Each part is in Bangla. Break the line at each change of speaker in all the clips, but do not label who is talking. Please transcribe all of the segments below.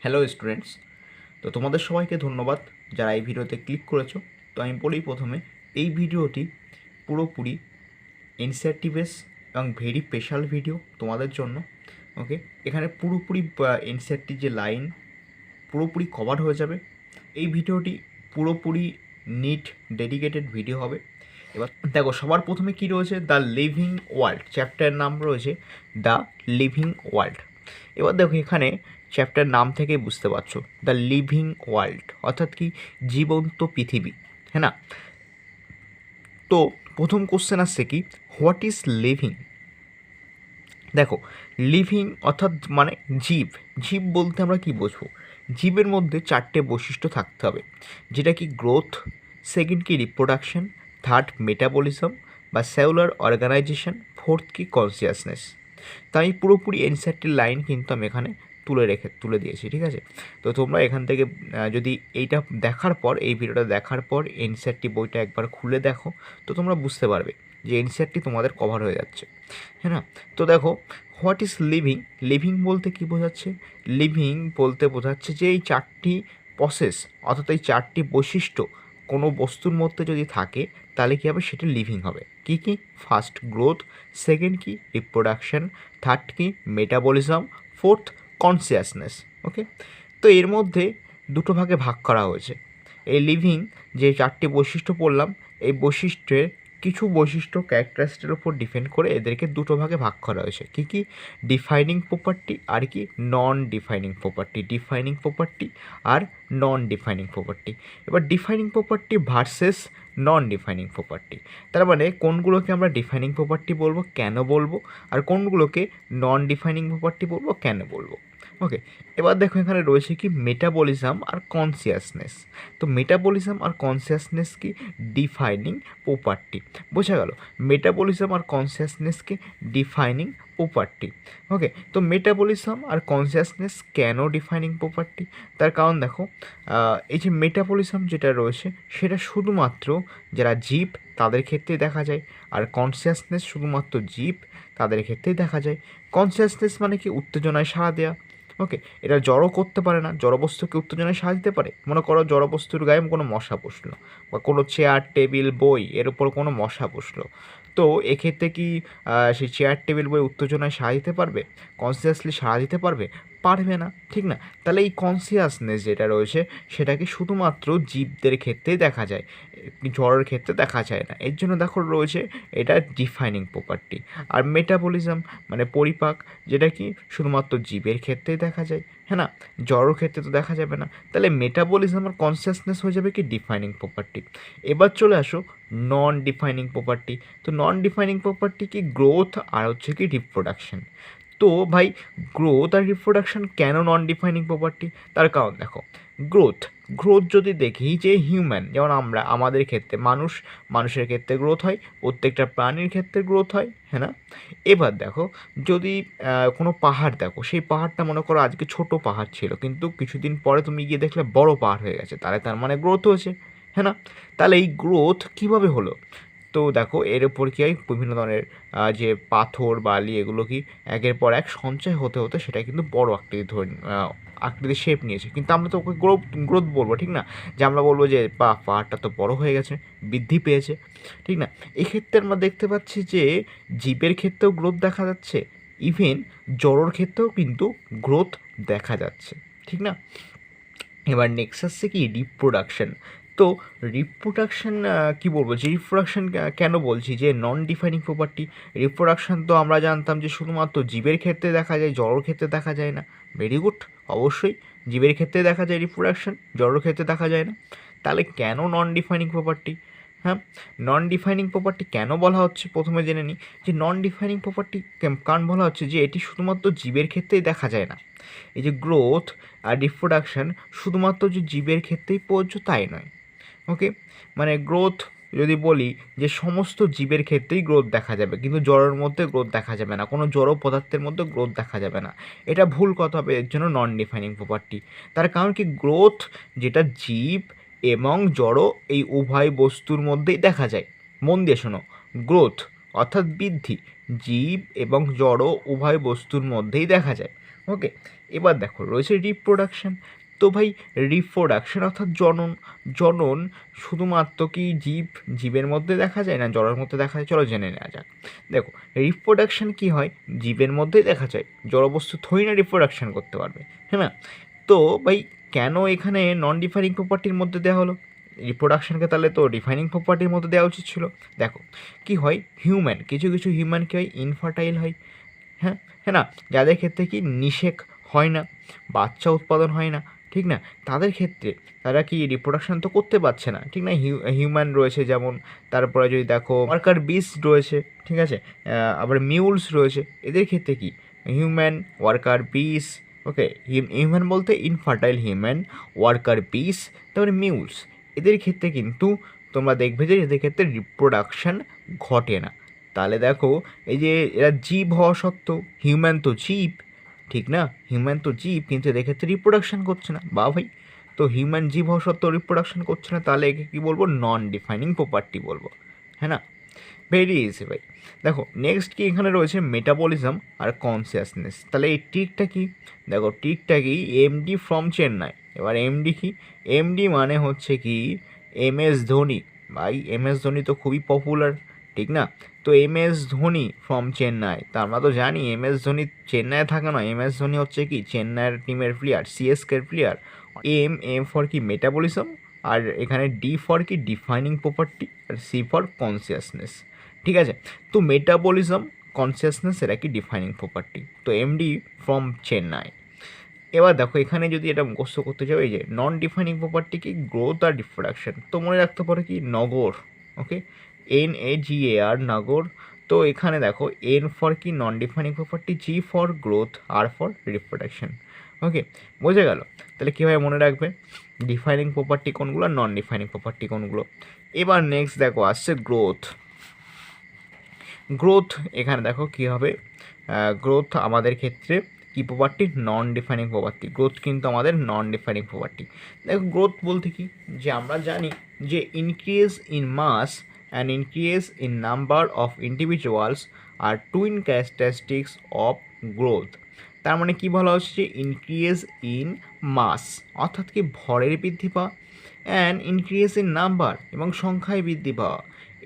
হ্যালো স্টুডেন্টস, তো তোমাদের সবাইকে ধন্যবাদ যারা এই ভিডিওতে ক্লিক করেছো। তো আমি বলি প্রথমে, এই ভিডিওটি পুরোপুরি এনসিইআরটি বেস এবং ভেরি স্পেশাল ভিডিও তোমাদের জন্য। ওকে, এখানে পুরোপুরি এনসিইআরটির যে লাইন পুরোপুরি কভার হয়ে যাবে। এই ভিডিওটি পুরোপুরি নিট ডেডিকেটেড ভিডিও হবে। এবার দেখো, সবার প্রথমে কি রয়েছে, দ্য লিভিং ওয়ার্ল্ড চ্যাপ্টারের নাম রয়েছে দ্য লিভিং ওয়ার্ল্ড। এবার দেখো, এখানে চ্যাপ্টার নাম থেকেই বুঝতে পারছো দ্য লিভিং ওয়ার্ল্ড অর্থাৎ কি, জীবন্ত পৃথিবী, হ্যাঁ না। তো প্রথম কোশ্চেন আসছে কি, হোয়াট ইজ লিভিং। দেখো, লিভিং অর্থাৎ মানে জীব। জীব বলতে আমরা কি বুঝবো, জীবের মধ্যে চারটে বৈশিষ্ট্য থাকতে হবে, যেটা কি গ্রোথ, সেকেন্ড কি রিপ্রোডাকশন, থার্ড মেটাবলিজম বা সেলুলার অর্গানাইজেশন, ফোর্থ কি কনসিয়াসনেস। তাই পুরোপুরি এনসিইআরটির লাইন কিন্তু আমি এখানে তুলে দিয়েছি, ঠিক আছে। তো তোমরা এখান থেকে যদি এইটা দেখার পর, এই ভিডিওটা দেখার পর এনসিইআরটি বইটা একবার খুলে দেখো, তো তোমরা বুঝতে পারবে যে এনসিইআরটি তোমাদের কভার হয়ে যাচ্ছে, হ্যাঁ না। তো দেখো, হোয়াট ইজ লিভিং। লিভিং বলতে কী বোঝাচ্ছে, লিভিং বলতে বোঝাচ্ছে যে এই চারটি প্রসেস অর্থাৎ এই চারটি বৈশিষ্ট্য কোনো বস্তুর মধ্যে যদি থাকে তাহলে কী হবে, সেটা লিভিং হবে। কী কী, ফার্স্ট গ্রোথ, সেকেন্ড কি রিপ্রোডাকশন, থার্ড কি মেটাবলিজম, ফোর্থ কনসিয়াসনেস। ওকে, তো এর মধ্যে দুটো ভাগে ভাগ করা হয়েছে। এই লিভিং যে চারটি বৈশিষ্ট্য পড়লাম, এই বৈশিষ্ট্যের কিছু বৈশিষ্ট্য ক্যারেক্টারিস্টিকের উপর ডিপেন্ড করে এদেরকে দুটো ভাগে ভাগ করা হয়েছে। কী কী, ডিফাইনিং প্রপার্টি আর কি non defining property. Defining property আর নন ডিফাইনিং প্রপার্টি। এবার ডিফাইনিং প্রপার্টি ভার্সেস নন ডিফাইনিং প্রপার্টি, তার মানে কোনগুলোকে আমরা ডিফাইনিং প্রপার্টি বলবো, কেন বলবো, আর কোনগুলোকে নন ডিফাইনিং প্রপার্টি বলবো, কেন বলবো। ওকে, এবার দেখো এখানে রয়েছে কি মেটাবলিজম আর কনসিয়াসনেস। তো মেটাবলিজম আর কনসিয়াসনেস কি ডিফাইনিং প্রপার্টি, বোঝা গেল। মেটাবলিজম আর কনসিয়াসনেস কি ডিফাইনিং প্রপার্টি। ওকে, তো মেটাবলিজম আর কনসিয়াসনেস কেন ডিফাইনিং প্রপার্টি, তার কারণ দেখো, এই যে মেটাবলিজম যেটা রয়েছে সেটা শুধুমাত্র যারা জীব তাদের ক্ষেত্রেই দেখা যায়, আর কনসিয়াসনেস শুধুমাত্র জীব তাদের ক্ষেত্রেই দেখা যায়। কনসিয়াসনেস মানে কি উত্তেজনায় সাড়া দেওয়া। ওকে, এটা জড়ো করতে পারে না, জড়বস্তুকে উত্তেজনায় সাড়া দিতে পারে। মনে করো জড়বস্তুর গায়ে কোনো মশা বসলো, বা কোনো চেয়ার টেবিল বই এর উপর কোনো মশা বসলো, তো এক্ষেত্রে কি সেই চেয়ার টেবিল বই উত্তেজনায় সাড়া দিতে পারবে, কনসিয়াসলি সাড়া দিতে পারবে? পারবে না, ঠিক না। তাহলে এই কনসিয়াসনেস যেটা রয়েছে সেটাকে শুধুমাত্র জীবদের ক্ষেত্রেই দেখা যায়, জড়ের ক্ষেত্রে দেখা যায় না। এর জন্য দেখো রয়েছে এটা ডিফাইনিং প্রপার্টি। আর মেটাবলিজম মানে পরিপাক, যেটা কি শুধুমাত্র জীবের ক্ষেত্রেই দেখা যায়, হ্যাঁ না, জড়ের ক্ষেত্রে তো দেখা যাবে না। তাহলে মেটাবলিজম আর কনসিয়াসনেস হয়ে যাবে কি ডিফাইনিং প্রপার্টি। এবার চলে আসো নন ডিফাইনিং প্রপার্টি। তো নন ডিফাইনিং প্রপার্টি কি গ্রোথ আর হচ্ছে কি রিপ্রোডাকশন। তো ভাই, গ্রোথ আর রিপ্রোডাকশন কেন নন ডিফাইনিং প্রপার্টি, তার কারণ দেখো, গ্রোথ গ্রোথ যদি দেখি যে হিউম্যান, যেমন আমরা আমাদের ক্ষেত্রে মানুষের ক্ষেত্রে গ্রোথ হয়, প্রত্যেকটা প্রাণীর ক্ষেত্রে গ্রোথ হয়, হ্যাঁ না। এবার দেখো, যদি কোনো পাহাড় দেখো, সেই পাহাড়টা মনে করো আজকে ছোট পাহাড় ছিল, কিন্তু কিছুদিন পরে তুমি গিয়ে দেখলে বড় পাহাড় হয়ে গেছে, তার মানে গ্রোথ হয়েছে, হ্যাঁ না। তাহলে এই গ্রোথ কিভাবে হলো, তো দেখো এর উপর কি হয়, বিভিন্ন ধরনের যে পাথর বালি এগুলো কি একের পর এক সঞ্চয় হতে হতে সেটা কিন্তু বড় আকৃতির শেপ নিয়েছে, কিন্তু আমরা তো ওকে গ্রোথ গ্রোথ বলবো, ঠিক না। যে আমরা বলবো যে পাহাড়টা তো বড় হয়ে গেছে, বৃদ্ধি পেয়েছে, ঠিক না। এক্ষেত্রে আমরা দেখতে পাচ্ছি যে জীবের ক্ষেত্রেও গ্রোথ দেখা যাচ্ছে, ইভেন জড়োর ক্ষেত্রেও কিন্তু গ্রোথ দেখা যাচ্ছে, ঠিক না। এবার নেক্সট আসছে কি রিপ্রোডাকশন। তো রিপ্রোডাকশন কী বলবো, যে রিপ্রোডাকশন কেন বলছি যে নন ডিফাইনিং প্রপার্টি। রিপ্রোডাকশন তো আমরা জানতাম যে শুধুমাত্র জীবের ক্ষেত্রে দেখা যায়, জড়ের ক্ষেত্রে দেখা যায় না। ভেরি গুড, অবশ্যই জীবের ক্ষেত্রে দেখা যায় রিপ্রোডাকশন, জড়ের ক্ষেত্রে দেখা যায় না। তাহলে কেন নন ডিফাইনিং প্রপার্টি, হ্যাঁ। নন ডিফাইনিং প্রপার্টি কেন বলা হচ্ছে, প্রথমে জেনে নিই যে নন ডিফাইনিং প্রপার্টি কারণ বলা হচ্ছে যে এটি শুধুমাত্র জীবের ক্ষেত্রেই দেখা যায় না। এই যে গ্রোথ আর রিপ্রোডাকশন শুধুমাত্র যে জীবের ক্ষেত্রেই প্রযোজ্য তাই নয়। ওকে, মানে গ্রোথ যদি বলি যে সমস্ত জীবের ক্ষেত্রেই গ্রোথ দেখা যাবে, কিন্তু জড়ের মধ্যে গ্রোথ দেখা যাবে না, কোনো জড় পদার্থের মধ্যে গ্রোথ দেখা যাবে না, এটা ভুল কথা হবে। এর জন্য নন ডিফাইনিং প্রপার্টি। তার কারণ কি, গ্রোথ যেটা জীব এবং জড় এই উভয় বস্তুর মধ্যেই দেখা যায়। মন দিয়ে শোনো, গ্রোথ অর্থাৎ বৃদ্ধি জীব এবং জড় উভয় বস্তুর মধ্যেই দেখা যায়, ওকে, এবার দেখো রয়েছে রিপ্রোডাকশন। তো ভাই রিপ্রোডাকশন অর্থাৎ জনন, জনন শুধুমাত্র কি জীবের মধ্যে দেখা যায় না জড়ের মধ্যে দেখা যায়? চলো জেনে নেওয়া যাক। দেখো রিপ্রোডাকশন কি হয়, জীবের মধ্যেই দেখা যায়, জড়বস্তু থই না রিপ্রোডাকশন করতে পারবে, হ্যাঁ না? তো ভাই কেন এখানে নন ডিফাইনিং প্রপার্টির মধ্যে দেওয়া হলো? রিপ্রোডাকশনকে তাহলে তো ডিফাইনিং প্রপার্টির মধ্যে দেওয়া উচিত ছিল। দেখো কি হয়, হিউম্যান কিছু কিছু হিউম্যান কী হয়, ইনফার্টাইল হয়, হ্যাঁ হ্যাঁ না, যাদের ক্ষেত্রে কি নিষেক হয় না, বাচ্চা উৎপাদন হয় না, ঠিক না, তাদের ক্ষেত্রে তারা কি রিপ্রোডাকশন তো করতে পারছে না, ঠিক না? হিউম্যান রয়েছে যেমন, তারপরে যদি দেখো ওয়ার্কার বিস রয়েছে, ঠিক আছে, আবার মিউলস রয়েছে, এদের ক্ষেত্রে কি হিউম্যান, ওয়ার্কার বিস, ওকে, হিউম্যান বলতে ইনফার্টাইল হিউম্যান, ওয়ার্কার বিস, তারপরে মিউলস, এদের ক্ষেত্রে কিন্তু তোমরা দেখবে যে এদের ক্ষেত্রে রিপ্রোডাকশন ঘটে না। তাহলে দেখো এই যে এরা জীব হওয়া সত্ত্বেও, হিউম্যান তো জীব, ঠিক না, হিউম্যান তো জীব, কিন্তু এদের ক্ষেত্রে রিপ্রোডাকশন করছে না, বা ভাই, তো হিউম্যান জীব হওয়া সত্ত্বেও রিপ্রোডাকশন করছে না, তাহলে একে কী বলবো? নন ডিফাইনিং প্রপার্টি বলবো, হ্যাঁ না? ভেরি ইজি ভাই। দেখো নেক্সট কি এখানে রয়েছে মেটাবলিজম আর কনসিয়াসনেস। তাহলে এই ট্রিকটা কি? দেখো ট্রিকটা কি, এমডি ফ্রম চেন্নাই। এবার এমডি কি? এমডি মানে হচ্ছে কি MS ধোনি। ভাই MS ধোনি তো খুবই পপুলার, ঠিক না? তো MS ধোনি ফ্রম চেন্নাই, তা আমরা তো জানি MS ধোনি চেন্নাইয়ে থাকে না, MS ধোনি হচ্ছে কি চেন্নাইয়ের টিমের প্লেয়ার, CSKর প্লেয়ার। এম ফর কি মেটাবলিজম, আর এখানে ডি ফর কি ডিফাইনিং প্রপার্টি, আর সি ফর কনসিয়াসনেস, ঠিক আছে? তো মেটাবলিজম, কনসিয়াসনেস এরা কি ডিফাইনিং প্রপার্টি, তো এমডি ফ্রম চেন্নাই। এবার দেখো এখানে যদি এটা মুখস্থ করতে চাও, এই যে নন ডিফাইনিং প্রপার্টি কি গ্রোথ আর রিপ্রোডাকশন, তো মনে রাখতে পারো কি নগর, ওকে, NAGAR নগর। তো এখানে দেখো এন ফর কি non defining property, G for growth, আর ফর রিপ্রোডাকশন, ওকে, বোঝা গেল? তাহলে কীভাবে মনে রাখবে ডিফাইনিং প্রপার্টি কোনগুলো, নন ডিফাইনিং প্রপার্টি কোনগুলো। এবার নেক্সট দেখো আসছে গ্রোথ। গ্রোথ এখানে দেখো কী হবে, গ্রোথ আমাদের ক্ষেত্রে কি property? Non defining property. Growth কিন্তু আমাদের নন ডিফাইনিং প্রপার্টি। দেখো গ্রোথ বলতে কি, যে আমরা জানি যে increase in mass and increase in number of individuals আর টুইন ক্যারেক্টারিস্টিক্স অফ গ্রোথ। তার মানে কি বলা হচ্ছে, যে ইনক্রিজ ইন মাস অর্থাৎ কি ভরের বৃদ্ধি পাওয়া, অ্যান্ড ইনক্রিজ ইন নাম্বার এবং সংখ্যায় বৃদ্ধি পাওয়া,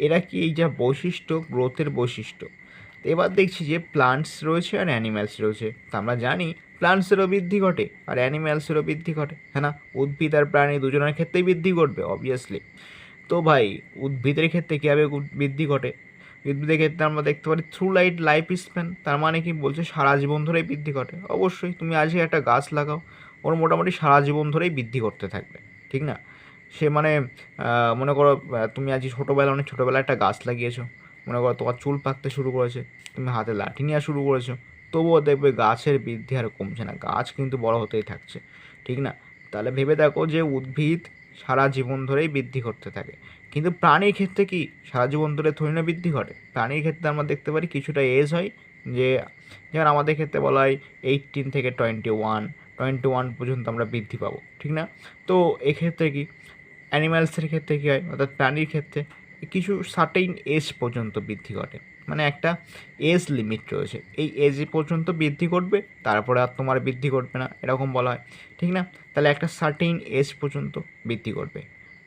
এরা কি এই যা বৈশিষ্ট্য, গ্রোথের বৈশিষ্ট্য। তো এবার দেখছি যে প্লান্টস রয়েছে আর অ্যানিম্যালস রয়েছে। তো আমরা জানি প্লান্টসেরও বৃদ্ধি ঘটে আর অ্যানিম্যালসেরও বৃদ্ধি ঘটে, হ্যাঁ না? উদ্ভিদ আর প্রাণী দুজনের ক্ষেত্রেই বৃদ্ধি ঘটবে অবভিয়াসলি। তো ভাই উদ্ভিদের ক্ষেত্রে কীভাবে বৃদ্ধি ঘটে? উদ্ভিদের ক্ষেত্রে আমরা দেখতে পারি থ্রু লাইফ স্প্যান, তার মানে কি বলছে সারা জীবন ধরেই বৃদ্ধি ঘটে। অবশ্যই তুমি আজকে একটা গাছ লাগাও, ওর মোটামুটি সারা জীবন ধরেই বৃদ্ধি করতে থাকবে, ঠিক না? সে মানে মনে করো তুমি আজ অনেক ছোটোবেলায় একটা গাছ লাগিয়েছো, মনে করো তোমার চুল পাকতে শুরু করেছে, তুমি হাতে লাঠি নেওয়া শুরু করেছো, তবুও দেখবে গাছের বৃদ্ধি আর কমছে না, গাছ কিন্তু বড় হতেই থাকছে, ঠিক না? তাহলে ভেবে দেখো যে উদ্ভিদ সারা জীবন ধরেই বৃদ্ধি করতে থাকে, কিন্তু প্রাণীর ক্ষেত্রে কি সারা জীবন ধরে থোড়ি না বৃদ্ধি ঘটে? প্রাণীর ক্ষেত্রে আমরা দেখতে পারি কিছুটা এজ হয়, যে যেমন আমাদের ক্ষেত্রে বলা হয় 18 থেকে 21 পর্যন্ত আমরা বৃদ্ধি পাবো, ঠিক না? তো এক্ষেত্রে কি অ্যানিম্যালসের ক্ষেত্রে কী হয়, অর্থাৎ প্রাণীর ক্ষেত্রে কিছু সার্টেইন এজ পর্যন্ত বৃদ্ধি ঘটে, মানে একটা এজ লিমিট রয়েছে, এই এজ পর্যন্ত বৃদ্ধি করবে, তারপরে আর তোমার বৃদ্ধি করবে না, এরকম বলা হয়, ঠিক না? তাহলে একটা সার্টেইন এজ পর্যন্ত বৃদ্ধি করবে।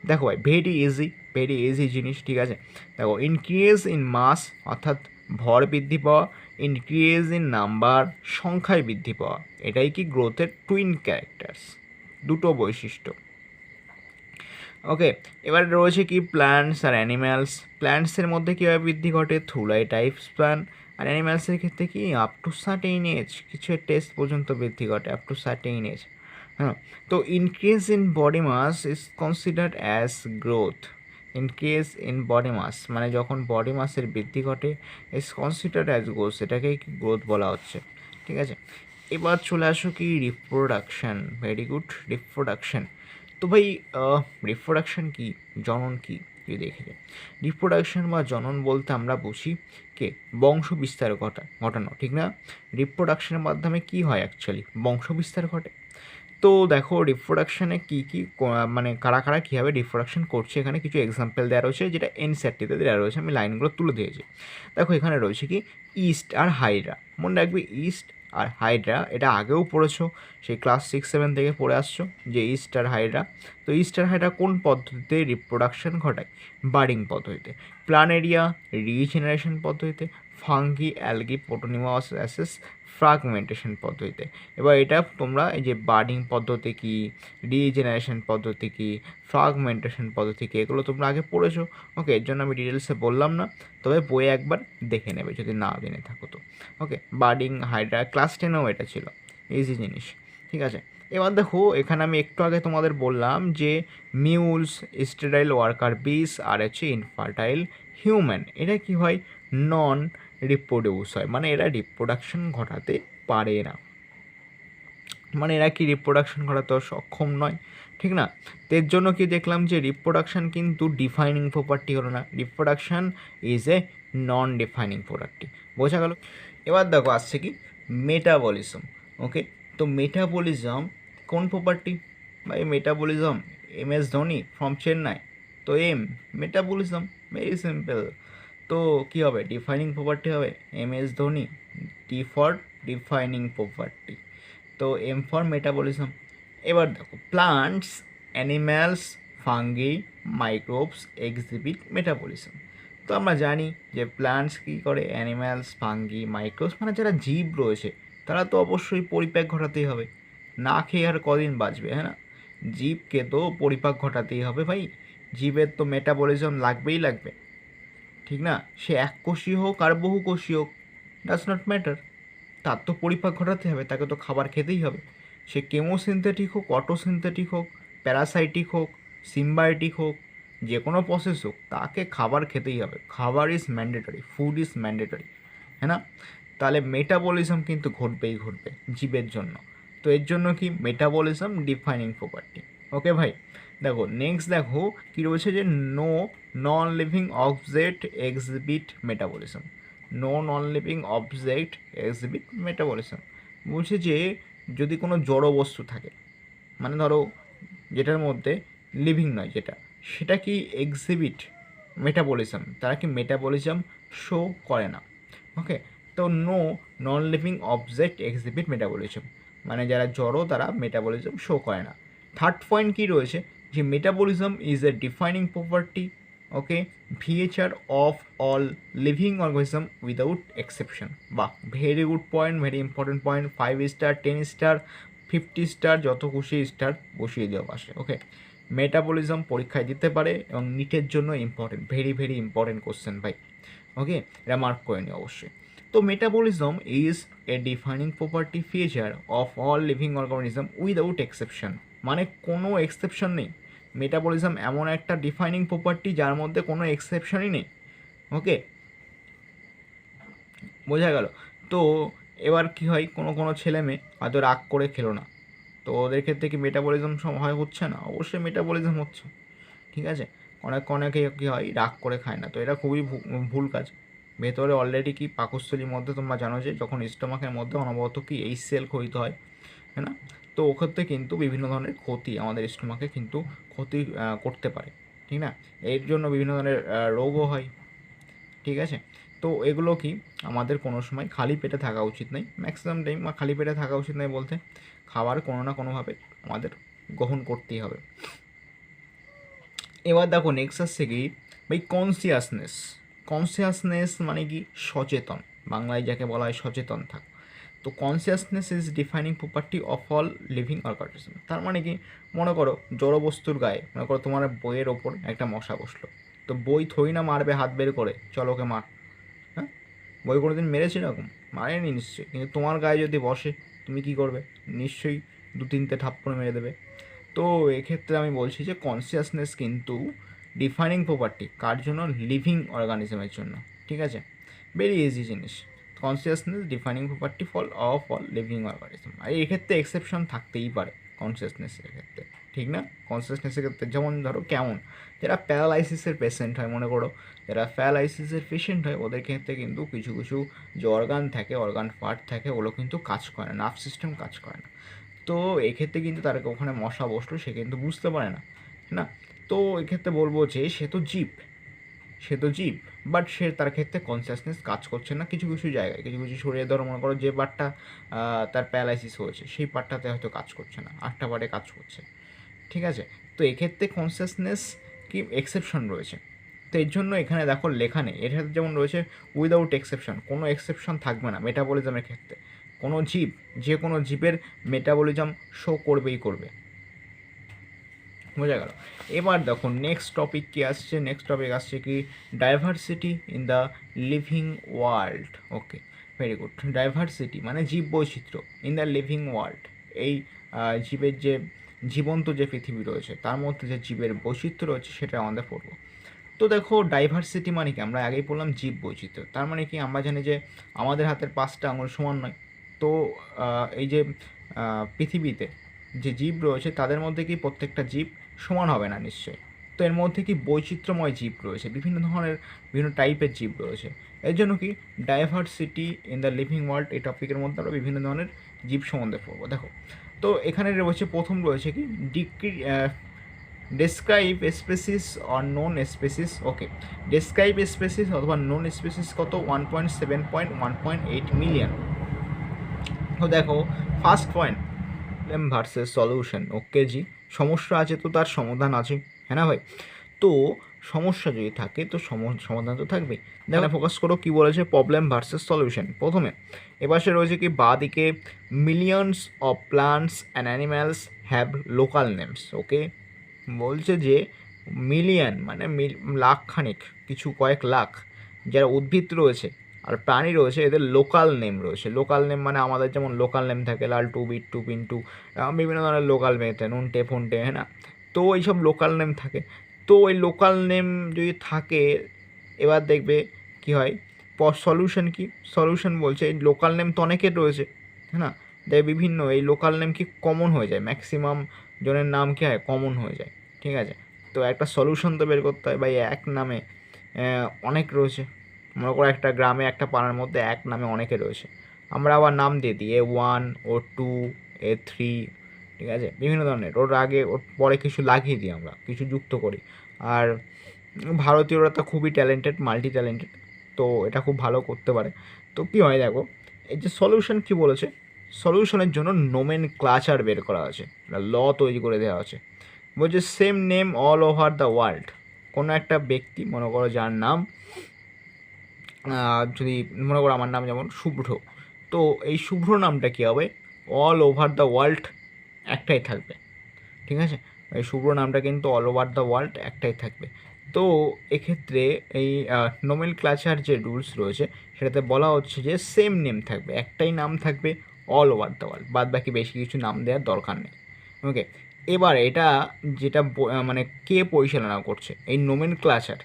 দেখো ভাই ভেরি ইজি জিনিস, ঠিক আছে? দেখো ইনক্রিজ ইন মাস অর্থাৎ ভর বৃদ্ধি পাওয়া, ইনক্রিজ ইন নাম্বার সংখ্যায় বৃদ্ধি পাওয়া, এটাই কি গ্রোথের টুইন ক্যারেক্টার্স, দুটো বৈশিষ্ট্য। ওকে, এবার রয়েছে কি প্ল্যান্টস আর অ্যানিম্যালস। প্ল্যান্টসের মধ্যে কীভাবে বৃদ্ধি ঘটে? Through life span. আর অ্যানিম্যালসের ক্ষেত্রে কি আপ টু সার্টেইন এজ, কিছু টেস্ট পর্যন্ত বৃদ্ধি ঘটে, আপ টু সার্টেইন এজ, হ্যাঁ। তো increase in body mass is considered as growth. Increase in body mass মানে যখন বডি মাসের বৃদ্ধি ঘটে ইজ কনসিডার্ড অ্যাজ গ্রোথ, সেটাকেই গ্রোথ বলা হচ্ছে, ঠিক আছে? এবার চলে আসো কি রিপ্রোডাকশান। Very good, reproduction. তো ভাই রিপ্রোডাকশান কি, জনন কি যদি দেখে যায়, রিপ্রোডাকশান বা জনন বলতে আমরা বুঝি কে বংশ বিস্তার ঘটানো, ঠিক না? রিপ্রোডাকশানের মাধ্যমে কি হয় অ্যাকচুয়ালি, বংশ বিস্তার ঘটে। তো দেখো রিপ্রোডাকশানে কী মানে কারা কারা কীভাবে রিপ্রোডাকশান করছে, এখানে কিছু এক্সাম্পল দেওয়া রয়েছে, যেটা এনসিইআরটিতে দেওয়া রয়েছে, আমি লাইনগুলো তুলে দিয়েছি। দেখো এখানে রয়েছে কি ইস্ট আর হাইড্রা, মনে রাখবে ইস্ট আর হাইড্রা এটা আগেও পড়েছো, সেই ক্লাস 6-7 থেকে পড়ে আসছো যে ইস্টার হাইড্রা। তো ইস্টার হাইড্রা কোন পদ্ধতিতে রিপ্রোডাকশন ঘটায়? বার্ডিং পদ্ধতিতে। প্ল্যানেরিয়া রিজেনারেশন পদ্ধতিতে, ফাঙ্গি অ্যালগি পোটোনিমাসিস ফ্রাগমেন্টেশন পদ্ধতিতে। এবার এটা তোমরা এই যে বার্ডিং পদ্ধতি কী, রিজেনারেশন পদ্ধতি কী, ফ্রাগমেন্টেশন পদ্ধতি কী, এগুলো তোমরা আগে পড়েছো। ওকে, এর জন্য আমি ডিটেলসে বললাম না, তবে বইয়ে একবার দেখে নেবে যদি না জেনে থাকো তো। ওকে, বার্ডিং হাইড্রা ক্লাস 10এও এটা ছিল, ইজি জিনিস। ঠিক আছে, এবার দেখো এখানে আমি একটু আগে তোমাদের বললাম যে মিউলস, স্টেরাইল ওয়ার্কার বিস আর হচ্ছে ইনফার্টাইল হিউম্যান, এটা কি হয়? নন রিপ্রোডিউস হয়, মানে এরা রিপ্রোডাকশন ঘটাতে পারে না, মানে এরা কি রিপ্রোডাকশন ঘটাতে সক্ষম নয়, ঠিক না? তো এর জন্য কি দেখলাম যে রিপ্রোডাকশন কিন্তু ডিফাইনিং প্রপার্টি হলো না, reproduction is a non defining property. বোঝা গেল? এবার দেখো আসছে কি মেটাবলিজম। ওকে, তো মেটাবলিজম কোন প্রপার্টি? বা এই metabolism MS Dhoni from Chennai, তো মেটাবলিজম ভেরি সিম্পল। তো কী হবে? ডিফাইনিং প্রপার্টি হবে MS Dhoni, D for defining property, তো M ফর মেটাবলিজম। এবার দেখো plants, animals, fungi, microbes exhibit metabolism. তো আমরা জানি যে প্লান্টস কী করে, অ্যানিম্যালস, ফাঙ্গি, মাইক্রোবস, মানে যারা জীব রয়েছে তারা তো অবশ্যই পরিপাক ঘটাতেই হবে, না খেয়ে আর কদিন বাঁচবে, হ্যাঁ না? জীবকে তো পরিপাক ঘটাতেই হবে ভাই, জীবের তো মেটাবলিজম লাগবেই লাগবে, ঠিক না? সে এককোষী হোক আর বহুকোষী হোক, ডাজ নট ম্যাটার, তার তো পরিপাক ঘটাতে হবে, তাকে তো খাবার খেতেই হবে। সে কেমোসিনথেটিক হোক, অটোসিনথেটিক হোক, প্যারাসাইটিক হোক, সিম্বায়োটিক হোক, যে কোনো প্রসেস হোক, তাকে খাবার খেতেই হবে। খাবার is mandatory, food is mandatory, হ্যাঁ না? তাহলে মেটাবলিজম কিন্তু ঘটবেই ঘটবে জীবের জন্য। তো এর জন্য কি মেটাবলিজম ডিফাইনিং প্রপার্টি। ওকে ভাই, দেখো নেক্সট দেখো কী রয়েছে যে no non living object exhibit metabolism. No non living object exhibit metabolism বলছে যে যদি কোনো জড় বস্তু থাকে, মানে ধরো যেটার মধ্যে লিভিং নয় যেটা, সেটা কি এক্সিবিট মেটাবলিজম, তারা কি মেটাবলিজম শো করে না। ওকে, তো no non living object exhibit metabolism, মানে যারা জড়ো তারা মেটাবলিজম শো করে না। থার্ড পয়েন্ট কী রয়েছে যে metabolism is a defining property, okay, VHR of all living organism without exception. বাহ, very good point, very important point. 5 star, 10 star, 50 star, যত খুশি স্টার বসিয়ে দেওয়া পাশে। ওকে, মেটাবলিজম পরীক্ষায় দিতে পারে এবং নিটের জন্য important, very very important question ভাই। ওকে, এটা মার্ক করে নিও অবশ্যই। তো metabolism is a defining property feature of all living organism without exception, মানে কোনো এক্সেপশন নেই। মেটাবলিজম এমন একটা ডিফাইনিং প্রপার্টি যার মধ্যে কোনো এক্সেপশনই নেই। ওকে, বোঝা গেল? তো এবার কি হয়, কোনো কোনো ছেলে মেয়ে হয়তো রাগ করে খেলো না, তো ওদের ক্ষেত্রে কি মেটাবলিজম হয় হচ্ছে না? অবশ্যই মেটাবলিজম হচ্ছে, ঠিক আছে? অনেকে কী হয় রাগ করে খায় না, তো এটা খুবই ভুল কাজ। ভেতরে অলরেডি কি পাকস্থলীর মধ্যে তোমরা জানো যে যখন স্টোমাকের মধ্যে অনবরত কি এই সেল ক্ষয়িত হয়, হ্যাঁ না? তো ওক্ষেত্রে কিন্তু বিভিন্ন ধরনের ক্ষতি আমাদের স্টোমাকে কিন্তু ক্ষতি করতে পারে, ঠিক না? এর জন্য বিভিন্ন ধরনের রোগও হয়, ঠিক আছে? তো এগুলো কি আমাদের কোনো সময় খালি পেটে থাকা উচিত নয়, ম্যাক্সিমাম টাইম খালি পেটে থাকা উচিত নয় বলতে খাবার কোনো না কোনোভাবে আমাদের গ্রহণ করতেই হবে। এবার দেখো নেক্সট আসছে কি ভাই কনসিয়াসনেস। কনসিয়াসনেস মানে কি সচেতন, বাংলায় যাকে বলা হয় সচেতন থাক। তো consciousness is defining property of all living organism. তার মানে কি, মনে করো জড় বস্তুর গায়ে, মনে করো তোমার বইয়ের ওপর একটা মশা বসলো, তো বই থই না মারবে হাত বের করে চল ওকে মার, হ্যাঁ? বই কোনো দিন মেরেছে এরকম? মারেনি নিশ্চয়ই, কিন্তু তোমার গায়ে যদি বসে তুমি কি করবে? নিশ্চয়ই 2-3টে থাপ্পড় মেরে দেবে। তো এক্ষেত্রে আমি বলছি যে কনসিয়াসনেস কিন্তু ডিফাইনিং প্রপার্টি কার জন্য? লিভিং অর্গানিজমের জন্য, ঠিক আছে? ভেরি ইজি জিনিস, consciousness defining property for all living organism. আর এক্ষেত্রে এক্সেপশন থাকতেই পারে কনসিয়াসনেসের ক্ষেত্রে, ঠিক না? কনসিয়াসনেসের ক্ষেত্রে যেমন ধরো কেমন, যারা প্যারালাইসিসের পেশেন্ট হয়, মনে করো যারা প্যারালাইসিসের পেশেন্ট হয় ওদের ক্ষেত্রে কিন্তু কিছু কিছু যে অর্গান থাকে, অর্গান পার্ট থাকে, ওগুলো কিন্তু কাজ করে না, নার্ভ সিস্টেম কাজ করে না। তো এক্ষেত্রে কিন্তু তার ওখানে মশা বসলো, সে কিন্তু বুঝতে পারে না, না? তো এক্ষেত্রে বলবো যে সে তো জীব, সে তো জীব, বাট সে তার ক্ষেত্রে কনসিয়াসনেস কাজ করছে না কিছু কিছু জায়গায়, কিছু কিছু শরীরে ধরো মনে করো যে পার্টটা তার প্যারালাইসিস হয়েছে সেই পার্টটাতে হয়তো কাজ করছে না, 8টা পার্টে কাজ করছে, ঠিক আছে। তো এক্ষেত্রে কনসিয়াসনেস কি এক্সেপশন রয়েছে, তো এর জন্য এখানে দেখো লেখা নেই, এর সাথে যেমন রয়েছে উইদাউট এক্সেপশন, কোনো এক্সেপশন থাকবে না মেটাবলিজমের ক্ষেত্রে, কোনো জীব, যে কোনো জীবের মেটাবলিজম শো করবেই করবে, বোঝা গেল। এবার দেখো নেক্সট টপিক কি আসছে, নেক্সট টপিক আসছে কি diversity in the living world. Okay, very good. Diversity মানে জীব বৈচিত্র্য ইন দ্য লিভিং ওয়ার্ল্ড, এই জীবের যে জীবন্ত যে পৃথিবী রয়েছে তার মধ্যে যে জীবের বৈচিত্র্য রয়েছে সেটা আমাদের পড়বো। তো দেখো ডাইভার্সিটি মানে কি, আমরা আগেই বললাম জীব বৈচিত্র্য, তার মানে কি আমরা জানি যে আমাদের হাতের 5টা আঙুল সমান নয়, তো এই যে পৃথিবীতে যে জীব রয়েছে তাদের মধ্যে কি প্রত্যেকটা জীব সমান হবে না নিশ্চয়ই, তো এর মধ্যে কি বৈচিত্র্যময় জীব রয়েছে, বিভিন্ন ধরনের বিভিন্ন টাইপের জীব রয়েছে, এর জন্য কি diversity in the living world এই টপিকের মধ্যে আমরা বিভিন্ন ধরনের জীব সম্বন্ধে পড়বো। দেখো, তো এখানে রয়েছে প্রথম রয়েছে কি describe species or non species. Okay, describe species অথবা নন স্পেসিস কত 1.7.1.8 মিলিয়ন। তো দেখো first point problem versus solution. Okay জি, সমস্যা আছে তো তার সমাধান আছে, হ্যাঁ না ভাই? তো সমস্যা যদি থাকে তো সমাধান তো থাকবেই। দেখো ফোকাস করো কী বলেছে, প্রবলেম ভার্সেস সলিউশন। প্রথমে এপাশে রয়েছে কি বাঁদিকে millions of plants and animals have local names. Okay, বলছে যে মিলিয়ন মানে লাখ খানিক, কিছু কয়েক লাখ যারা উদ্ভিদ রয়েছে আর প্রাণী রয়েছে এদের লোকাল নেম রয়েছে। লোকাল নেম মানে আমাদের যেমন লোকাল নেম থাকে লালটু, বিট্টু, পিন্টু, বিভিন্ন ধরনের লোকাল নেম, নুনটে ফোনটে, হ্যাঁ না? তো এইসব লোকাল নেম থাকে। তো ওই লোকাল নেম যদি থাকে এবার দেখবে কি হয়, সলিউশন কি, সলিউশন বলছে এই লোকাল নেম তো অনেকের রয়েছে, হ্যাঁ না? দেখবে বিভিন্ন এই লোকাল নেম কি কমন হয়ে যায়, ম্যাক্সিমাম জনের নাম কী হয় কমন হয়ে যায়, ঠিক আছে। তো একটা সলিউশন তো বের করতে হয়, বা এক নামে অনেক রয়েছে, মনে করো একটা গ্রামে একটা পাড়ার মধ্যে এক নামে অনেকে রয়েছে, আমরা আবার নাম দিয়ে দিই A1, O2, A3, ঠিক আছে, বিভিন্ন ধরনের, ওর আগে ওর পরে কিছু লাগিয়ে দিই, আমরা কিছু যুক্ত করি। আর ভারতীয়রা তো খুবই ট্যালেন্টেড, মাল্টি ট্যালেন্টেড, তো এটা খুব ভালো করতে পারে। তো কী হয় দেখো, এই যে সলিউশন কী বলেছে, সলিউশনের জন্য নোমেনক্লাচার বের করা আছে, ল তৈরি করে দেওয়া আছে। বলছে same name all over the world, কোনো একটা ব্যক্তি মনে করো যার নাম যদি মনে করো আমার নাম যেমন শুভ্র, তো এই শুভ্র নামটা কী হবে, অল ওভার দ্য ওয়ার্ল্ড একটাই থাকবে, ঠিক আছে। এই শুভ্র নামটা কিন্তু অল ওভার দ্য ওয়ার্ল্ড একটাই থাকবে। তো এক্ষেত্রে এই নোমেনক্লাচার যে রুলস রয়েছে সেটাতে বলা হচ্ছে যে সেম নেম থাকবে, একটাই নাম থাকবে অল ওভার দ্য ওয়ার্ল্ড, বাদ বাকি বেশি কিছু নাম দেওয়ার দরকার নেই। ওকে, এবার এটা যেটা মানে কে পরিচালনা করছে এই নোমেনক্লাচার,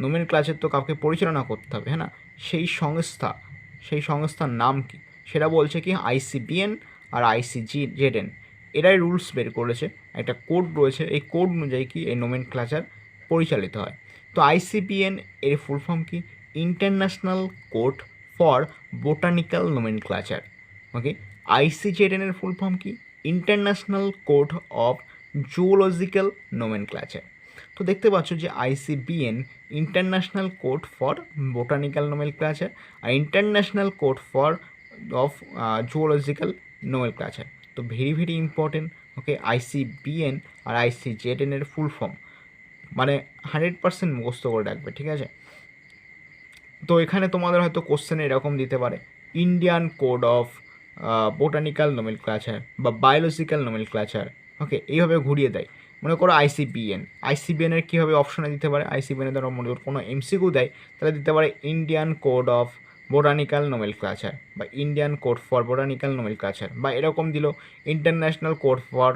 নোমেনক্লাচার তো কাউকে পরিচালনা করতে হবে, হ্যাঁ না? সেই সংস্থার নাম কি সেটা বলছে কি ICBN আর ICJN, এরাই রুলস বের করেছে, একটা কোড রয়েছে, এই কোড অনুযায়ী কি এই নোমেনক্লাচার পরিচালিত হয়। তো ICBN এর ফুল ফর্ম কি, international code for botanical nomenclature. Okay, ICJN এর ফুল ফর্ম কি, international code of zoological nomenclature. তো দেখতে পাচ্ছ যে ICBN international code for botanical nomenclature আর international code for of zoological nomenclature. তো very very important. Okay, ICBN আর ICJN এর ফুল ফর্ম মানে 100% মুখস্থ করে রাখবে, ঠিক আছে। তো এখানে তোমাদের হয়তো কোশ্চেন এরকম দিতে পারে, ইন্ডিয়ান কোড অফ বোটানিক্যাল নোমেনক্লাচার বা বায়োলজিক্যাল নোমেনক্লাচার। ওকে, এইভাবে ঘুরিয়ে দেয়। মনে করো ICBN এর কীভাবে অপশনে দিতে পারে, ICBN এর ধরো মনে করো কোনো MCQ দেয় তাহলে দিতে পারে ইন্ডিয়ান কোড অফ বোটানিক্যাল নোমেনক্লাচার বা ইন্ডিয়ান কোড ফর বোটানিক্যাল নোমেনক্লাচার, বা এরকম দিল ইন্টারন্যাশনাল কোড ফর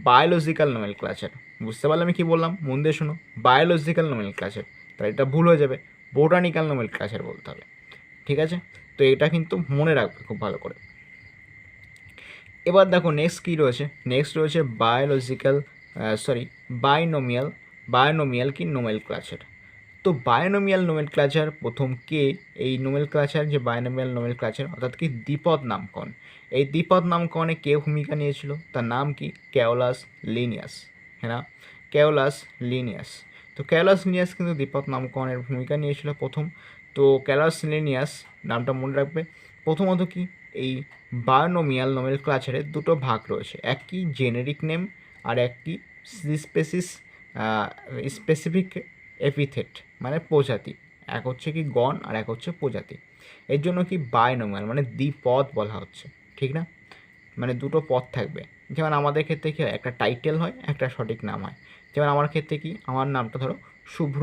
বায়োলজিক্যাল নোমেনক্লাচার। বুঝতে পারলে আমি কী বললাম, মন দিয়ে শোনো, বায়োলজিক্যাল নোমেনক্লাচার, তাহলে এটা ভুল হয়ে যাবে, বোটানিক্যাল নোমেনক্লাচার বলতে হবে, ঠিক আছে। তো এটা কিন্তু মনে রাখবে খুব ভালো করে। এবার দেখো নেক্সট কী রয়েছে, নেক্সট রয়েছে বায়োনোমিয়াল কি নোমেনক্লাচার। তো বায়োনোমিয়াল নোমেনক্লাচার প্রথম কে, এই নোমেনক্লাচার যে বায়োনোমিয়াল নোমেনক্লাচার অর্থাৎ কি দ্বিপদ নামকরণ, এই দ্বিপদ নামকরণে কে ভূমিকা নিয়েছিল, তার নাম কি, ক্যাওলাস লিনিয়াস, হ্যাঁ না, ক্যাওলাস লিনিয়াস। তো ক্যালাস লিনিয়াস কিন্তু দ্বিপদ নামকরণের ভূমিকা নিয়েছিল প্রথম। তো ক্যালাস লিনিয়াস নামটা মনে রাখবে। প্রথমত কি, এই বায়োনোমিয়াল নোমেনক্লেচারে দুটো ভাগ রয়েছে, এক কি জেনেরিক নেম আর এক কি স্পেসিস স্পেসিফিক এপিথেট মানে প্রজাতি। এক হচ্ছে কি গণ আর এক হচ্ছে প্রজাতি। এর জন্য কি বায়োনোমিয়াল মানে দ্বিপদ বলা হচ্ছে, ঠিক না? মানে দুটো পদ থাকবে। যেমন আমাদের ক্ষেত্রে কী হয়, একটা টাইটেল হয়, একটা সঠিক নাম হয়। যেমন আমার ক্ষেত্রে কি, আমার নামটা ধরো শুভ্র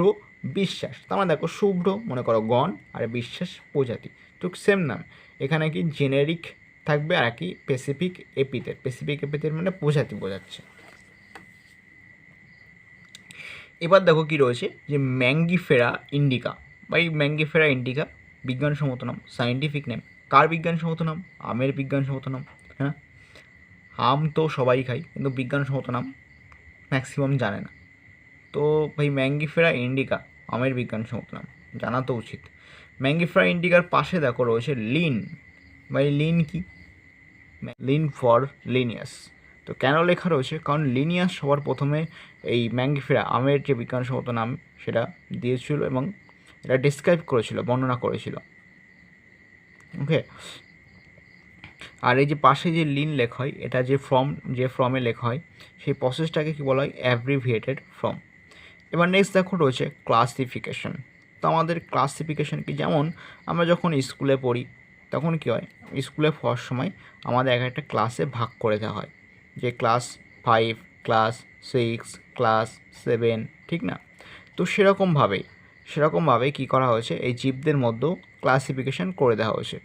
বিশ্বাস, তো আমার দেখো শুভ্র মনে করো গণ আর বিশ্বাস প্রজাতি, তো সেম নাম। এখানে কি জেনেরিক থাকবে আর কি স্পেসিফিক এপিথেট। স্পেসিফিক এপিথেট মানে প্রজাতি বোঝাচ্ছে। এবার দেখো কি রয়েছে, যে ম্যাঙ্গিফেরা ইন্ডিকা বা এই ম্যাঙ্গিফেরা ইন্ডিকা বিজ্ঞানসম্মত নাম, সায়েন্টিফিক নেম। কার বিজ্ঞানসম্মত নাম? আমের বিজ্ঞানসম্মত নাম, হ্যাঁ। আম তো সবাই খাই, কিন্তু বিজ্ঞানসম্মত নাম ম্যাক্সিমাম জানে না। তো ভাই ম্যাঙ্গিফেরা ইন্ডিকা আমের বিজ্ঞানসম্মত নাম, জানা তো উচিত। ম্যাঙ্গিফেরা ইন্ডিকার পাশে দেখো রয়েছে লিন। ভাই লিন কি? Linn for Linnaeus. তো কেন লেখা রয়েছে? কারণ লিনিয়াস সবার প্রথমে এই ম্যাঙ্গিফেরা আমের যে বিজ্ঞানসম্মত নাম সেটা দিয়েছিল এবং এটা ডিসক্রাইব করেছিল, বর্ণনা করেছিল। ওকে। আর এই যে পাশে যে লিন লেখা হয়, এটা যে ফর্মে লেখা হয় সেই প্রসেসটাকে কি বলা হয়? Abbreviated form. এবার নেক্সট দেখো রয়েছে ক্লাসিফিকেশন। তো আমাদের ক্লাসিফিকেশন কি, যেমন আমরা যখন স্কুলে পড়ি তখন কী হয়, স্কুলে পড়ার সময় আমাদের এক একটা ক্লাসে ভাগ করে দেওয়া হয়, যে ক্লাস 5, ক্লাস 6, ক্লাস 7, ঠিক না? তো সেরকমভাবে কী করা হয়েছে, এই জীবদের মধ্যেও ক্লাসিফিকেশন করে দেওয়া হয়েছে।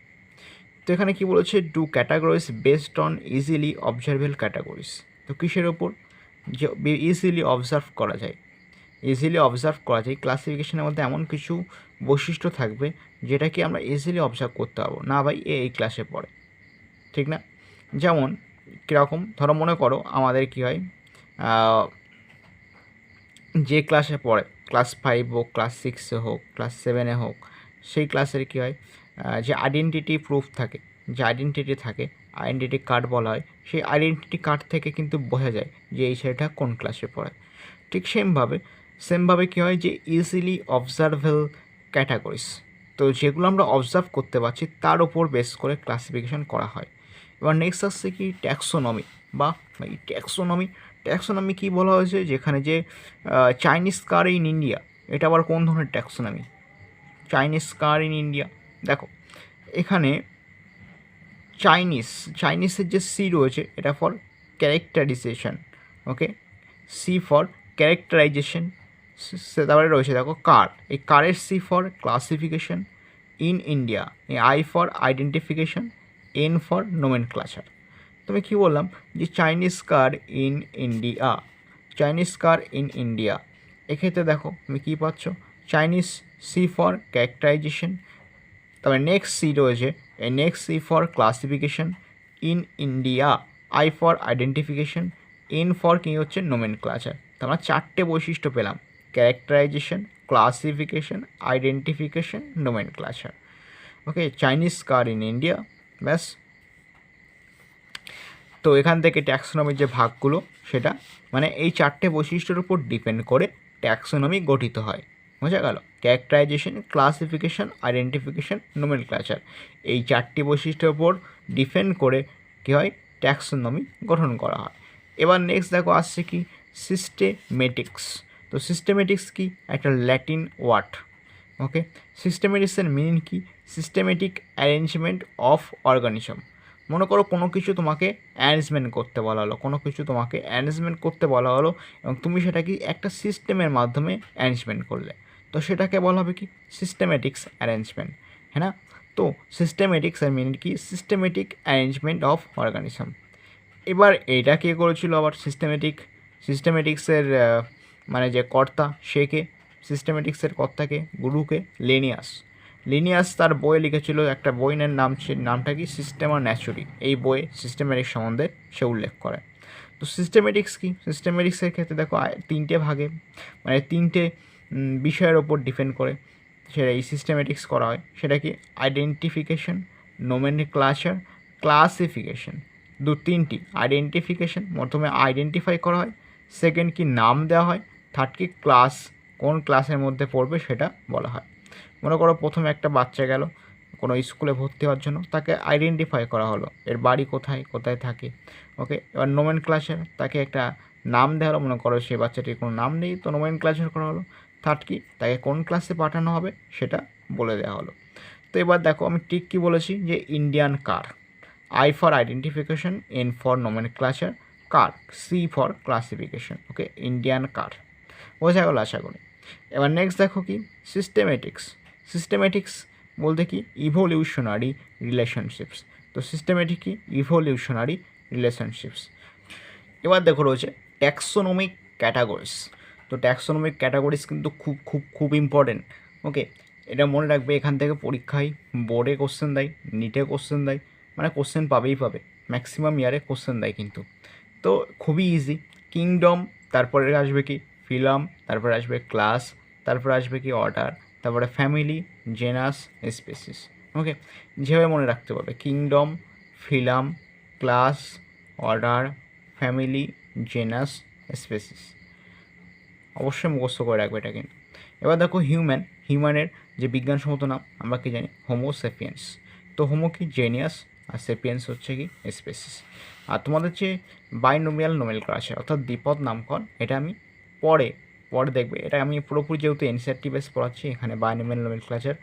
তো এখানে কি বলেছে, do categories based on easily observable categories. তো কিসের ওপর? যে ইজিলি অবজার্ভ করা যায়, ক্লাসিফিকেশনের মধ্যে এমন কিছু বৈশিষ্ট্য থাকবে যেটা কি আমরা ইজিলি অবজার্ভ করতে পারবো না, ভাই এই ক্লাসে পড়ে, ঠিক না? যেমন কীরকম, ধরো মনে করো আমাদের কী হয়, যে ক্লাসে পড়ে, ক্লাস 5 হোক, ক্লাস 6 হোক, ক্লাস 7 হোক, সেই ক্লাসের কী হয়, যে আইডেন্টিটি প্রুফ থাকে, আইডেন্টিটি কার্ড বলা হয়, সেই আইডেন্টিটি কার্ড থেকে কিন্তু বোঝা যায় যে এই ছেলেটা কোন ক্লাসে পড়ে। ঠিক সেমভাবে কী হয়, যে ইজিলি অবজারভেবল ক্যাটাগরিজ, তো যেগুলো আমরা অবজার্ভ করতে পারছি তার ওপর বেস করে ক্লাসিফিকেশন করা হয়। এবার নেক্সট আসছে কি ট্যাক্সোনমি বা ট্যাক্সোনমি কী বলা হয়েছে, যেখানে যে চাইনিজ কার ইন ইন্ডিয়া, এটা আবার কোন ধরনের taxonomy? Chinese car in India, দেখো এখানে চাইনিজের যে সি রয়েছে এটা for characterization, okay, C for characterization. তারপরে রয়েছে দেখো কার, এই কারের C for classification, in India এই I for identification, N for nomenclature. তুমি কী বললাম, যে চাইনিজ কার ইন ইন্ডিয়া, এক্ষেত্রে দেখো তুমি কী পাচ্ছ, চাইনিজ সি ফর ক্যারেক্টারাইজেশন, তবে নেক্সট সি রয়েছে, এই next C for classification, in India I for identification, N for কী হচ্ছে নোমেনক্লেচার। তো আমরা 4টে বৈশিষ্ট্য পেলাম, characterization, classification, identification, nomenclature. Okay, Chinese car in India, ব্যাস। তো এখান থেকে ট্যাক্সোনমির যে ভাগগুলো সেটা মানে এই 4টে বৈশিষ্ট্যের উপর ডিপেন্ড করে ট্যাক্সোনমি গঠিত হয়, বোঝা গেল? ক্যারেক্টারাইজেশন, ক্লাসিফিকেশন, আইডেন্টিফিকেশন, নোমেনক্লেচার, এই 4টি বৈশিষ্ট্যের উপর ডিপেন্ড করে কী হয়, ট্যাক্সোনমি গঠন করা হয়। এবার নেক্সট দেখো আসছে কি সিস্টেমেটিক্স। তো সিস্টেমেটিক্স কি? একটা ল্যাটিন ওয়ার্ড, ওকে। সিস্টেমেটিক্সের মিনিং কি? Systematic arrangement of organism. মনে করো কোনো কিছু তোমাকে অ্যারেঞ্জমেন্ট করতে বলা হলো এবং তুমি সেটা কি একটা সিস্টেমের মাধ্যমে অ্যারেঞ্জমেন্ট করলে, তো সেটাকে বলা হবে কি সিস্টেমেটিক্স অ্যারেঞ্জমেন্ট, হ্যাঁ না? তো সিস্টেমেটিক্সের মিনিং কি? Systematic arrangement of organism. এবার এইটা কে করেছিল আবার? সিস্টেমেটিক্সের মানে যে কর্তা সে কে? সিস্টেমেটিক্সের কর্তাকে, গুরুকে লিনিয়াস তার বইয়ে লিখেছিল, একটা বইয়ের নামটা কি সিস্টেমা ন্যাচুরি। এই বইয়ে সিস্টেমেটিক্স সম্বন্ধে সে উল্লেখ করে। তো সিস্টেমেটিক্স কি? সিস্টেমেটিক্সের ক্ষেত্রে দেখো 3টে ভাগে মানে 3টে বিষয়ের ওপর ডিপেন্ড করে সেটা এই সিস্টেমেটিক্স করা হয়। সেটা কি? Identification, nomenclature, classification. 3টি আইডেন্টিফিকেশন, প্রথমে আইডেন্টিফাই করা হয়, সেকেন্ড কি নাম দেওয়া হয়, থার্ড কি ক্লাস কোন ক্লাসের মধ্যে পড়বে সেটা বলা হয়। মনে করো প্রথমে একটা বাচ্চা গেল কোনো স্কুলে ভর্তি হওয়ার জন্য, তাকে আইডেন্টিফাই করা হলো, এর বাড়ি কোথায় কোথায় থাকে। ওকে, এবার নোমেনক্লেচার, তাকে একটা নাম দেওয়া হলো, মনে করো সেই বাচ্চাটির কোনো নাম নেই তো নোমেনক্লেচার করা হলো। থার্ড কি, তাকে কোন ক্লাসে পাঠানো হবে সেটা বলে দেওয়া হলো। তো এবার দেখো আমি ঠিক কী বলেছি, যে Indian car, I for identification, N for nomenclature, car, C for classification. Okay, Indian car বোঝা গেল আশা করি। এবার নেক্সট দেখো কি, সিস্টেমেটিক্স। সিস্টেমেটিক্স বলতে কি, ইভলিউশনারি রিলেশনশিপস। তো সিস্টেমেটিক কি, ইভলিউশনারি রিলেশনশিপস। এবার দেখো রয়েছে ট্যাক্সোনমিক ক্যাটাগরিজ। তো ট্যাক্সোনমিক ক্যাটাগরিজ কিন্তু খুব খুব খুব ইম্পর্টেন্ট। ওকে, এটা মনে রাখবে, এখান থেকে পরীক্ষায় বোর্ডে কোশ্চেন দেয়, নিটে কোশ্চেন দেয়, মানে কোশ্চেন পাবেই পাবে, ম্যাক্সিমাম ইয়ারে কোশ্চেন দেয় কিন্তু। তো খুবই ইজি। কিংডম, তারপরে আসবে কি ফিলাম, তারপরে আসবে ক্লাস, তারপরে আসবে কি অর্ডার, তারপরে ফ্যামিলি, জেনাস, স্পেসিস। ওকে, যেভাবে মনে রাখতে পারবে, kingdom, phylum, class, order, family, genus, species, অবশ্যই মুখস্থ করে রাখবে এটা কিন্তু। এবার দেখো হিউম্যান, হিউম্যানের যে বিজ্ঞানসম্মত নাম আমরা কি জানি, হোমো সেপিয়েন্স। তো হোমো কি জেনিয়াস, আর সেপিয়েন্স হচ্ছে কি স্পেসিস। আর তোমাদের যে বাইনোমিয়াল নোমেনক্লেচার অর্থাৎ দ্বিপদ নামকরণ, এটা আমি পরে পরে দেখবে, এটা আমি পুরোপুরি যেহেতু এনসিইআরটি বেস পড়াচ্ছি, এখানে বাইনোমিয়াল নোমেনক্লেচার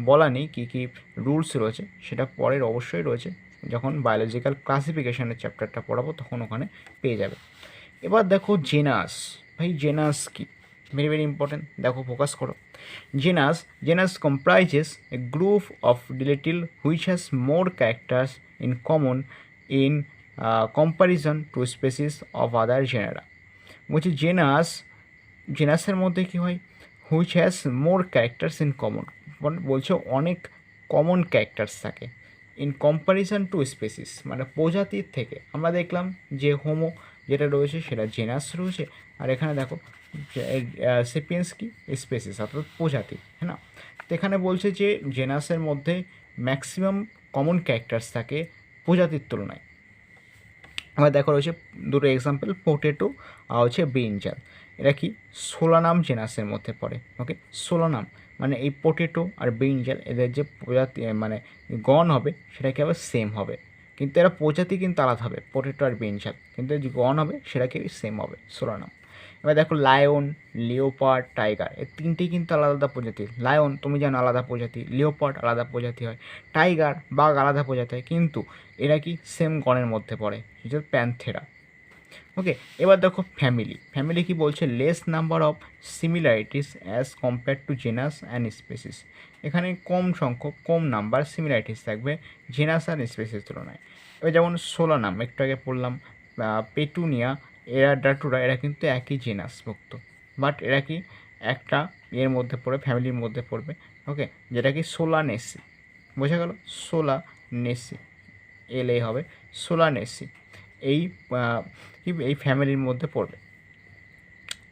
বলা নেই, কী কী রুলস রয়েছে সেটা পরের অবশ্যই রয়েছে, যখন বায়োলজিক্যাল ক্লাসিফিকেশনের চ্যাপ্টারটা পড়াবো তখন ওখানে পেয়ে যাবে। এবার দেখো জেনাস, ভাই জেনাস কি, ভেরি ভেরি ইম্পর্টেন্ট, দেখো ফোকাস করো। Genus comprises a group of relative which has more characters in common in comparison to species of other genera। বলছি জেনাসের মধ্যে কী হয়, which has more characters in common, বলছে অনেক কমন ক্যারেক্টার্স থাকে, ইন কম্পারিজন টু স্পেসিস, মানে প্রজাতির থেকে। আমরা দেখলাম যে হোমো যেটা রয়েছে সেটা জেনাস রয়েছে, আর এখানে দেখো সেপিয়েন্স কি স্পেসিস অর্থাৎ প্রজাতি, হ্যাঁ না। তো এখানে বলছে যে জেনাসের মধ্যে ম্যাক্সিমাম কমন ক্যারেক্টার্স থাকে প্রজাতির তুলনায়। আবার দেখো রয়েছে দুটো এক্সাম্পল, পোটেটো আর হচ্ছে ব্রিঞ্জাল। এটা কি সোলানাম জেনাসের মধ্যে পড়ে। ওকে, সোলানাম মানে এই পোটেটো আর ব্রিঞ্জাল এদের যে প্রজাতি মানে গণ হবে সেটা কি আবার সেম হবে, কিন্তু এরা প্রজাতি কিন্তু আলাদা হবে, পোটেটো আর ব্রিঞ্জাল, কিন্তু যে গণ হবে সেটা কি সেম হবে, সোলানাম। এবার দেখো লায়ন, লিওপার্ড, টাইগার, এই তিনটেই কিন্তু আলাদা আলাদা প্রজাতি। লায়ন তুমি জানো আলাদা প্রজাতি, লিওপার্ড আলাদা প্রজাতি হয়, টাইগার বাঘ আলাদা প্রজাতি হয়, কিন্তু এরা কি সেম গণের মধ্যে পড়ে, যেটা প্যান্থেরা। ওকে, এবার দেখো ফ্যামিলি কি বলছে, less number of similarities as compare to genus and species. এখানে কম নাম্বার সিমিলারিটিস থাকবে জেনাস আর স্পেসিসের তুলনায়। এবার যেমন সোলানাম একটু আগে পড়লাম, পেটুনিয়া, এরা ডাটুরা, এরা কিন্তু একই জেনাসভুক্ত, বাট এরা কি একটা এর মধ্যে পড়বে, ফ্যামিলির মধ্যে পড়বে। ওকে, যেটা কি সোলানেসি, বোঝা গেল, সোলানেসি, এল হবে সোলানেসি, এই এই ফ্যামিলির মধ্যে পড়বে,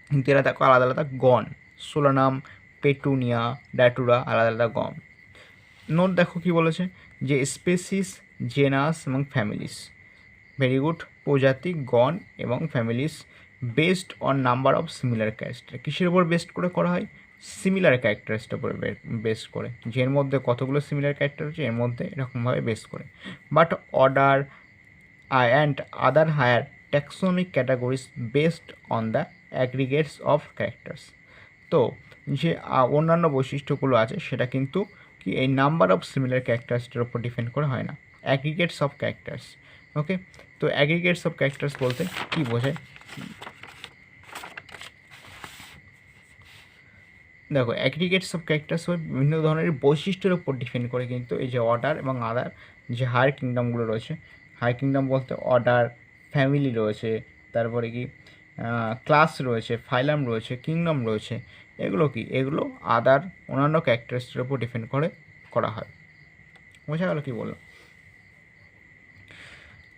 কিন্তু এরা দেখো আলাদা আলাদা গণ, সোলানাম, পেটুনিয়া, ডাটুরা আলাদা আলাদা গণ। নোট দেখো কি বলেছে, যে স্পেসিস, জেনাস এবং ফ্যামিলিস, ভেরি গুড, প্রজাতি, গণ এবং families based on number of similar character. কিসের উপর বেসড করে করা হয়, সিমিলার ক্যারেক্টারসটার উপরে বেস করে, যে এর মধ্যে কতগুলো সিমিলার ক্যারেক্টার হচ্ছে এর মধ্যে এরকমভাবে বেস করে। But order and other higher taxonomic categories based on the aggregates of characters. তো যে অন্যান্য বৈশিষ্ট্যগুলো আছে সেটা কিন্তু কি এই নাম্বার অফ সিমিলার ক্যারেক্টার্সটার উপর ডিপেন্ড করে হয় না, অ্যাগ্রিগেটস অফ ক্যারেক্টার্স। ওকে, তো অ্যাগ্রিগেটস অফ ক্যারেক্টার্স বলতে কী বোঝায়, দেখো অ্যাগ্রিগেটস অফ ক্যারেক্টার্স বিভিন্ন ধরনের বৈশিষ্ট্যের উপর ডিপেন্ড করে, কিন্তু এই যে অর্ডার এবং আদার যে হায়ার কিংডমগুলো রয়েছে, হায়ার কিংডম বলতে অর্ডার, ফ্যামিলি রয়েছে, তারপরে কি ক্লাস রয়েছে, ফাইলাম রয়েছে, কিংডম রয়েছে, এগুলো কি, এগুলো আদার অন্যান্য ক্যারেক্টারিস্টির উপর ডিপেন্ড করে করা হয়। বোঝা গেল কী বললাম।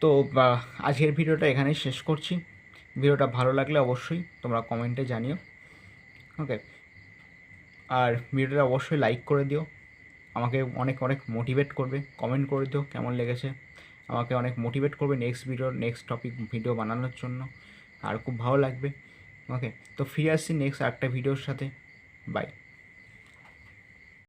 তো আজকের ভিডিওটা এখানেই শেষ করছি। ভিডিওটা ভালো লাগলে অবশ্যই তোমরা কমেন্টে জানিও। ওকে, আর ভিডিওটা অবশ্যই লাইক করে দিও, আমাকে অনেক অনেক মোটিভেট করবে, কমেন্ট করে দিও কেমন লেগেছে, আমাকে অনেক মোটিভেট করবে নেক্সট টপিক ভিডিও বানানোর জন্য, আর খুব ভালো লাগবে। ওকে, তো ফিরে আসছি নেক্সট একটা ভিডিওর সাথে। বাই।